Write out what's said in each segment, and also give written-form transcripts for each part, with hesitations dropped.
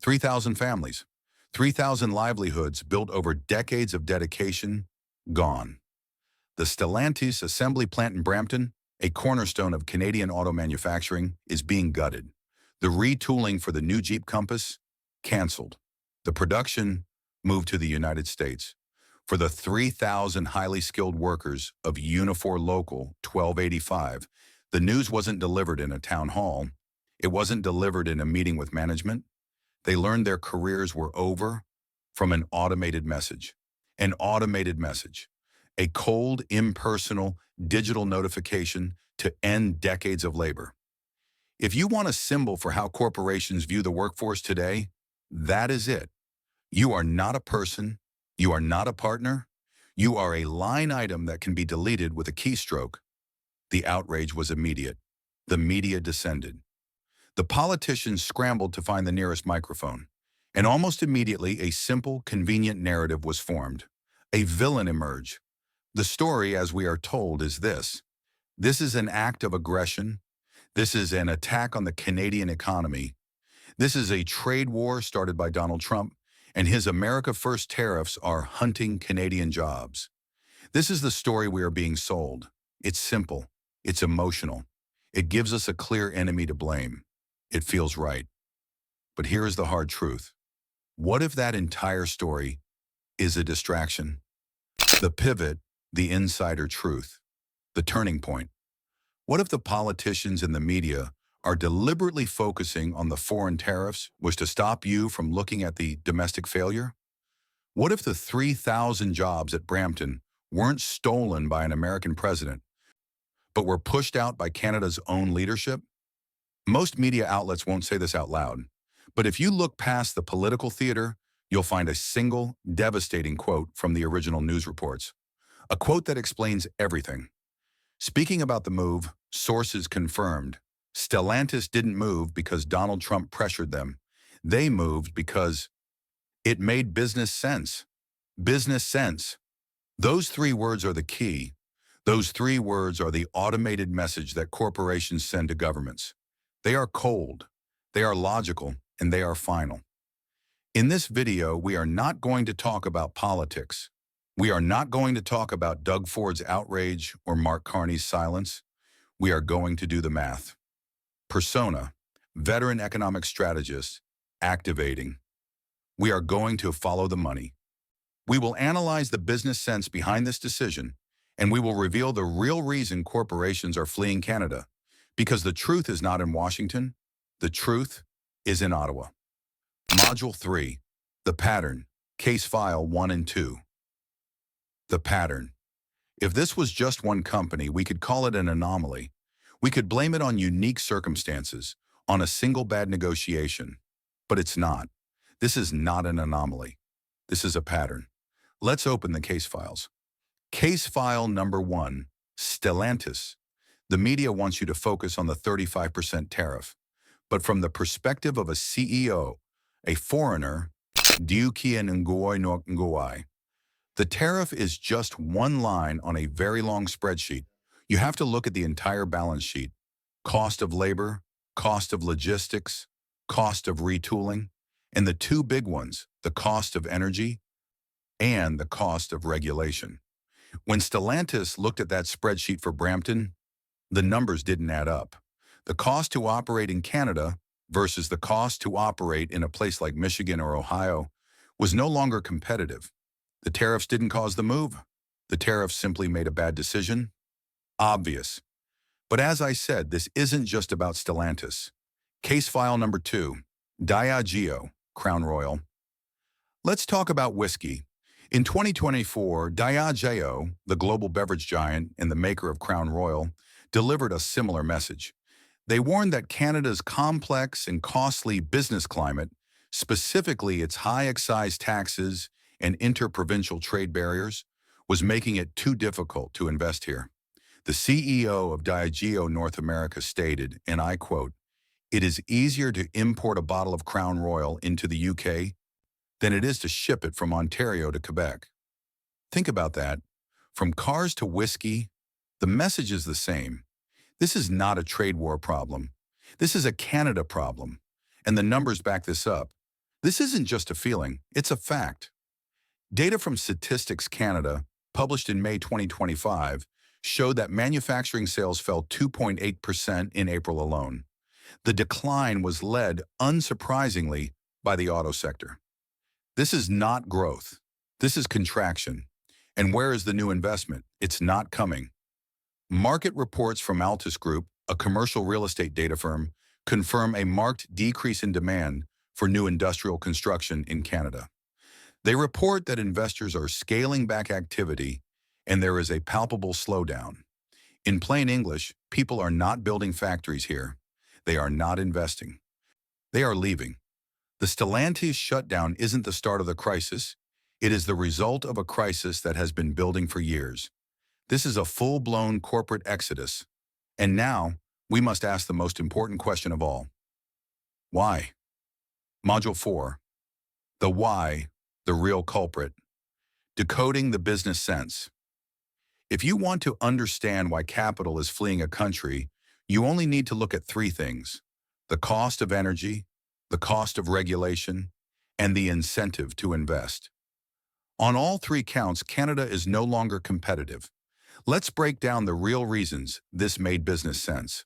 3,000 families, 3,000 livelihoods built over decades of dedication, gone. The Stellantis assembly plant in Brampton, a cornerstone of Canadian auto manufacturing, is being gutted. The retooling for the new Jeep Compass, canceled. The production moved to the United States. For the 3,000 highly skilled workers of Unifor Local 1285, the news wasn't delivered in a town hall. It wasn't delivered in a meeting with management. They learned their careers were over from an automated message. An automated message. A cold, impersonal, digital notification to end decades of labor. If you want a symbol for how corporations view the workforce today, that is it. You are not a person. You are not a partner. You are a line item that can be deleted with a keystroke. The outrage was immediate. The media descended. The politicians scrambled to find the nearest microphone. And almost immediately, a simple, convenient narrative was formed. A villain emerged. The story, as we are told, is this. This is an act of aggression. This is an attack on the Canadian economy. This is a trade war started by Donald Trump, and his America First tariffs are hunting Canadian jobs. This is the story we are being sold. It's simple. It's emotional. It gives us a clear enemy to blame. It feels right. But here is the hard truth. What if that entire story is a distraction? The pivot, the insider truth, the turning point. What if the politicians and the media are deliberately focusing on the foreign tariffs was to stop you from looking at the domestic failure? What if the 3,000 jobs at Brampton weren't stolen by an American president, but were pushed out by Canada's own leadership? Most media outlets won't say this out loud, but if you look past the political theater, you'll find a single, devastating quote from the original news reports. A quote that explains everything. Speaking about the move, sources confirmed, Stellantis didn't move because Donald Trump pressured them. They moved because it made business sense. Business sense. Those three words are the key. Those three words are the automated message that corporations send to governments. They are cold, they are logical, and they are final. In this video, we are not going to talk about politics. We are not going to talk about Doug Ford's outrage or Mark Carney's silence. We are going to do the math. Persona, veteran economic strategist, activating. We are going to follow the money. We will analyze the business sense behind this decision, and we will reveal the real reason corporations are fleeing Canada. Because the truth is not in Washington, the truth is in Ottawa. Module 3, the pattern, case file 1 and 2. The pattern. If this was just one company, we could call it an anomaly. We could blame it on unique circumstances, on a single bad negotiation. But it's not. This is not an anomaly. This is a pattern. Let's open the case files. Case file number 1, Stellantis. The media wants you to focus on the 35% tariff. But from the perspective of a CEO, a foreigner, the tariff is just one line on a very long spreadsheet. You have to look at the entire balance sheet. Cost of labor, cost of logistics, cost of retooling, and the two big ones, the cost of energy and the cost of regulation. When Stellantis looked at that spreadsheet for Brampton, the numbers didn't add up. The cost to operate in Canada versus the cost to operate in a place like Michigan or Ohio was no longer competitive. The tariffs didn't cause the move. The tariffs simply made a bad decision. Obvious. But as I said, this isn't just about Stellantis. Case file number 2, Diageo, Crown Royal. Let's talk about whiskey. In 2024, Diageo, the global beverage giant and the maker of Crown Royal, delivered a similar message. They warned that Canada's complex and costly business climate, specifically its high excise taxes and interprovincial trade barriers, was making it too difficult to invest here. The CEO of Diageo North America stated, and I quote, "It is easier to import a bottle of Crown Royal into the UK than it is to ship it from Ontario to Quebec." Think about that. From cars to whiskey, the message is the same. This is not a trade war problem. This is a Canada problem. And the numbers back this up. This isn't just a feeling, it's a fact. Data from Statistics Canada, published in May 2025, showed that manufacturing sales fell 2.8% in April alone. The decline was led, unsurprisingly, by the auto sector. This is not growth. This is contraction. And where is the new investment? It's not coming. Market reports from Altus Group, a commercial real estate data firm, confirm a marked decrease in demand for new industrial construction in Canada. They report that investors are scaling back activity and there is a palpable slowdown. In plain English, people are not building factories here. They are not investing. They are leaving. The Stellantis shutdown isn't the start of the crisis. It is the result of a crisis that has been building for years. This is a full-blown corporate exodus. And now, we must ask the most important question of all. Why? Module 4. The why, the real culprit. Decoding the business sense. If you want to understand why capital is fleeing a country, you only need to look at three things: the cost of energy, the cost of regulation, and the incentive to invest. On all three counts, Canada is no longer competitive. Let's break down the real reasons this made business sense.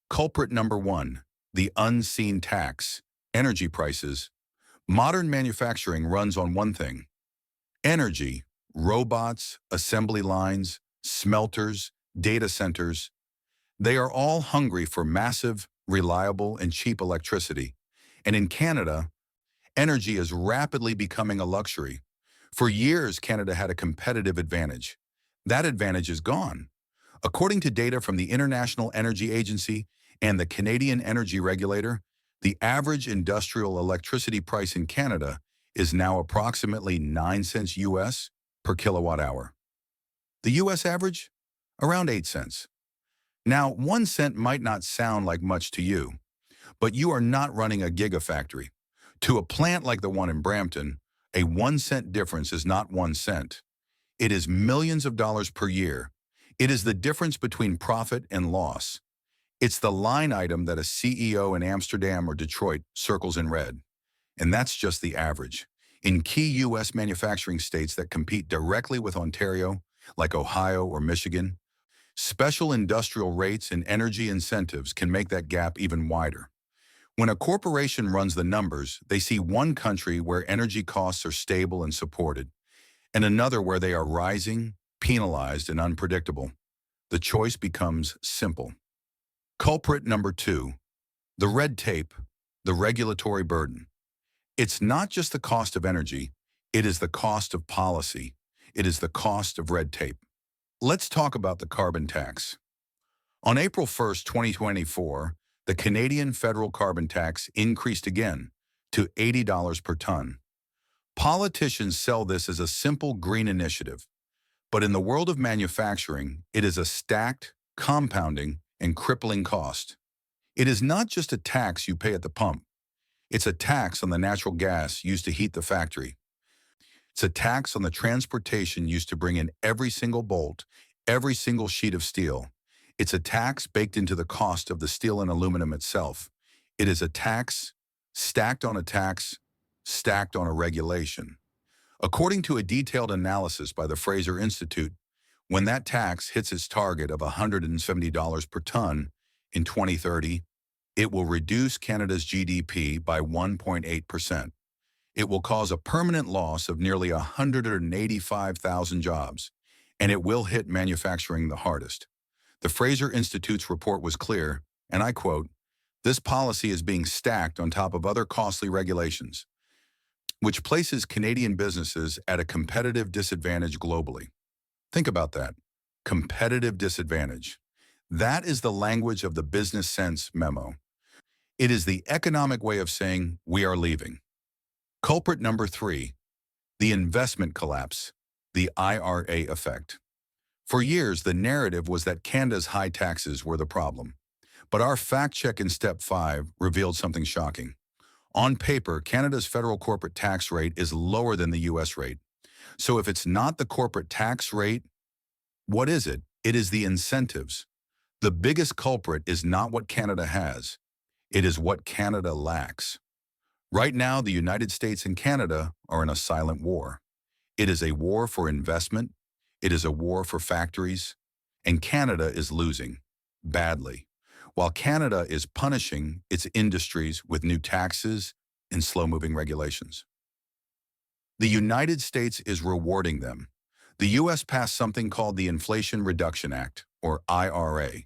Culprit number 1, the unseen tax, energy prices. Modern manufacturing runs on one thing: energy, robots, assembly lines, smelters, data centers. They are all hungry for massive, reliable, and cheap electricity. And in Canada, energy is rapidly becoming a luxury. For years, Canada had a competitive advantage. That advantage is gone. According to data from the International Energy Agency and the Canadian Energy Regulator, the average industrial electricity price in Canada is now approximately 9 cents US per kilowatt hour. The US average? Around 8 cents. Now, 1 cent might not sound like much to you, but you are not running a gigafactory. To a plant like the one in Brampton, a 1 cent difference is not 1 cent. It is millions of dollars per year. It is the difference between profit and loss. It's the line item that a CEO in Amsterdam or Detroit circles in red. And that's just the average. In key U.S. manufacturing states that compete directly with Ontario, like Ohio or Michigan, special industrial rates and energy incentives can make that gap even wider. When a corporation runs the numbers, they see one country where energy costs are stable and supported, and another where they are rising, penalized, and unpredictable. The choice becomes simple. Culprit number 2, the red tape, the regulatory burden. It's not just the cost of energy, it is the cost of policy. It is the cost of red tape. Let's talk about the carbon tax. On April 1st, 2024, the Canadian federal carbon tax increased again to $80 per ton. Politicians sell this as a simple green initiative, but in the world of manufacturing, it is a stacked, compounding, and crippling cost. It is not just a tax you pay at the pump. It's a tax on the natural gas used to heat the factory. It's a tax on the transportation used to bring in every single bolt, every single sheet of steel. It's a tax baked into the cost of the steel and aluminum itself. It is a tax, stacked on a tax, stacked on a regulation. According to a detailed analysis by the Fraser Institute, when that tax hits its target of $170 per ton in 2030, it will reduce Canada's GDP by 1.8%. It will cause a permanent loss of nearly 185,000 jobs, and it will hit manufacturing the hardest. The Fraser Institute's report was clear, and I quote, "This policy is being stacked on top of other costly regulations, which places Canadian businesses at a competitive disadvantage globally." Think about that. Competitive disadvantage. That is the language of the business sense memo. It is the economic way of saying we are leaving. Culprit number 3, the investment collapse, the IRA effect. For years, the narrative was that Canada's high taxes were the problem. But our fact check in Step 5 revealed something shocking. On paper, Canada's federal corporate tax rate is lower than the US rate. So if it's not the corporate tax rate, what is it? It is the incentives. The biggest culprit is not what Canada has. It is what Canada lacks. Right now, the United States and Canada are in a silent war. It is a war for investment, it is a war for factories, and Canada is losing, badly, while Canada is punishing its industries with new taxes and slow-moving regulations. The United States is rewarding them. The U.S. passed something called the Inflation Reduction Act, or IRA.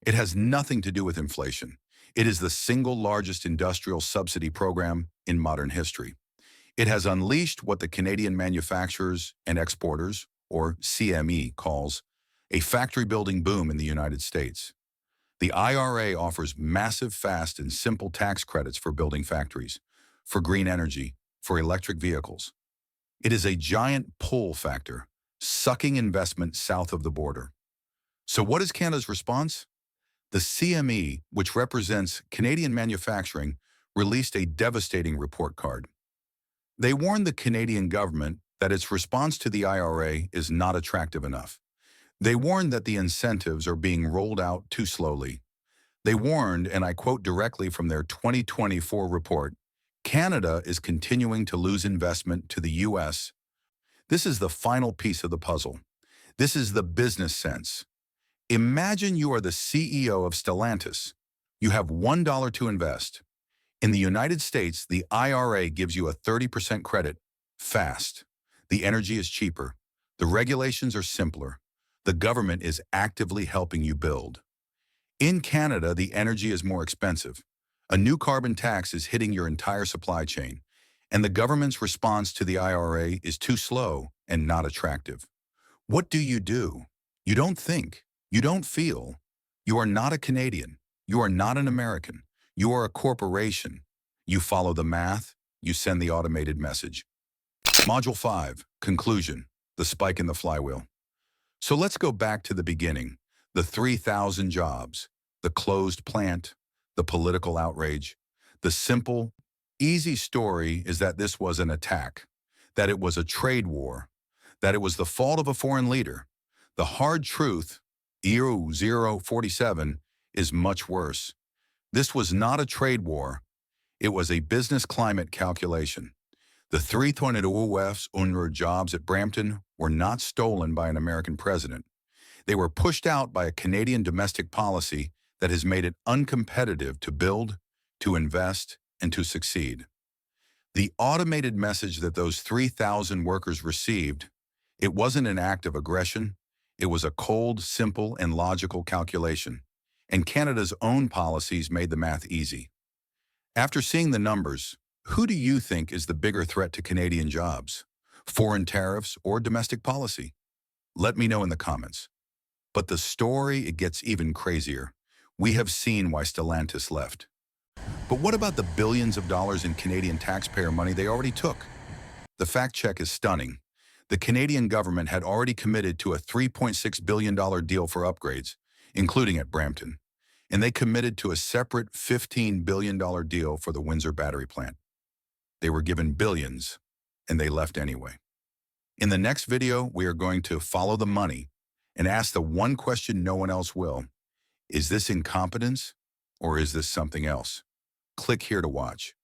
It has nothing to do with inflation. It is the single largest industrial subsidy program in modern history. It has unleashed what the Canadian Manufacturers and Exporters, or CME, calls a factory-building boom in the United States. The IRA offers massive, fast, and simple tax credits for building factories, for green energy, for electric vehicles. It is a giant pull factor, sucking investment south of the border. So what is Canada's response? The CME, which represents Canadian manufacturing, released a devastating report card. They warned the Canadian government that its response to the IRA is not attractive enough. They warned that the incentives are being rolled out too slowly. They warned, and I quote directly from their 2024 report, Canada is continuing to lose investment to the U.S. This is the final piece of the puzzle. This is the business sense. Imagine you are the CEO of Stellantis. You have $1 to invest. In the United States, the IRA gives you a 30% credit, fast. The energy is cheaper. The regulations are simpler. The government is actively helping you build. In Canada, the energy is more expensive. A new carbon tax is hitting your entire supply chain, and the government's response to the IRA is too slow and not attractive. What do? You don't think. You don't feel. You are not a Canadian. You are not an American. You are a corporation. You follow the math. You send the automated message. Module 5, Conclusion, the spike in the flywheel. So let's go back to the beginning. The 3,000 jobs, the closed plant, the political outrage. The simple, easy story is that this was an attack, that it was a trade war, that it was the fault of a foreign leader. The hard truth, 0047, is much worse. This was not a trade war. It was a business climate calculation. The 300,000 jobs at Brampton were not stolen by an American president. They were pushed out by a Canadian domestic policy that has made it uncompetitive to build, to invest, and to succeed. The automated message that those 3,000 workers received, it wasn't an act of aggression. It was a cold, simple, and logical calculation. And Canada's own policies made the math easy. After seeing the numbers, who do you think is the bigger threat to Canadian jobs? Foreign tariffs or domestic policy? Let me know in the comments. But the story, it gets even crazier. We have seen why Stellantis left. But what about the billions of dollars in Canadian taxpayer money they already took? The fact check is stunning. The Canadian government had already committed to a $3.6 billion deal for upgrades, including at Brampton, and they committed to a separate $15 billion deal for the Windsor battery plant. They were given billions, and they left anyway. In the next video, we are going to follow the money and ask the one question no one else will. Is this incompetence, or is this something else? Click here to watch.